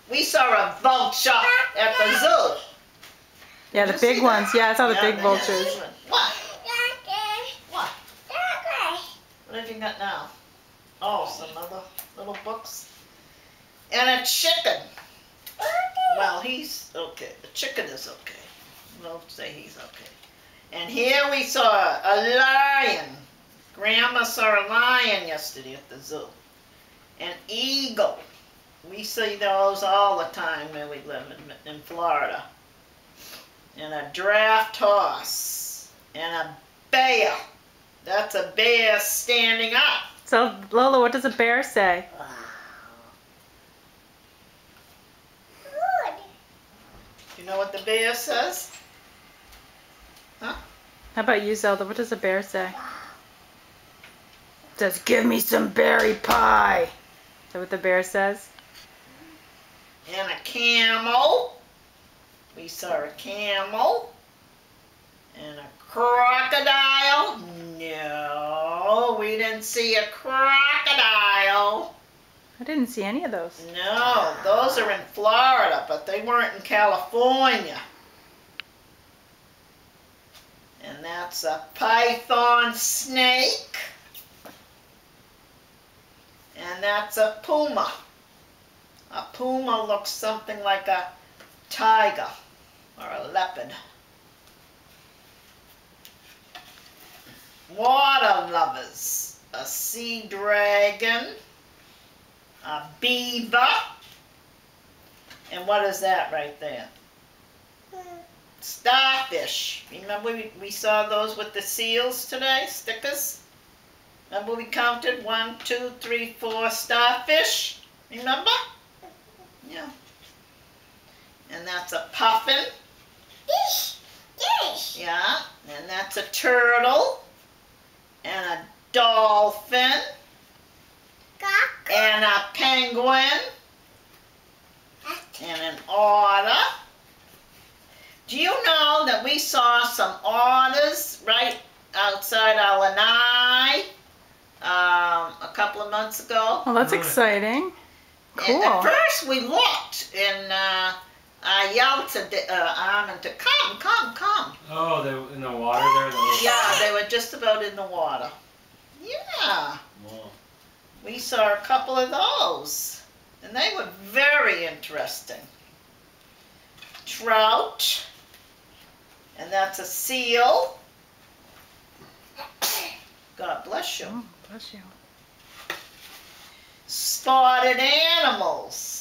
We saw a vulture at the zoo. Yeah, the big ones. Yeah, I saw the big vultures. What? What? What have you got now? Oh, some other little books. And a chicken. Well, he's okay. The chicken is okay. We'll say he's okay. And here we saw a lion. Grandma saw a lion yesterday at the zoo. An eagle. We see those all the time where we live in Florida. And a draft horse. And a bear. That's a bear standing up. So, Lola, what does a bear say? You know what the bear says? Huh? How about you, Zelda? What does a bear say? It says, "Give me some berry pie." Is that what the bear says? And a camel. We saw a camel. And a crocodile. No, we didn't see a crocodile. I didn't see any of those. No, those are in Florida, but they weren't in California. And that's a python snake. And that's a puma. A puma looks something like a tiger or a leopard. Water lovers. A sea dragon. A beaver. And what is that right there? Starfish. Remember we saw those with the seals today, stickers? Remember we counted 1, 2, 3, 4 starfish? Remember? Yeah. And that's a puffin. Yeah. And that's a turtle. And a dolphin. And a penguin. And an otter. Do you know that we saw some otters right outside our lanai a couple of months ago? Well, that's exciting. Cool. And at first we looked and I yelled to Armin to come. Oh, they were in the water there? Yeah, they were just about in the water. Yeah. Wow. We saw a couple of those. And they were very interesting. Trout. And that's a seal. God bless you. Oh, bless you. Spotted animals.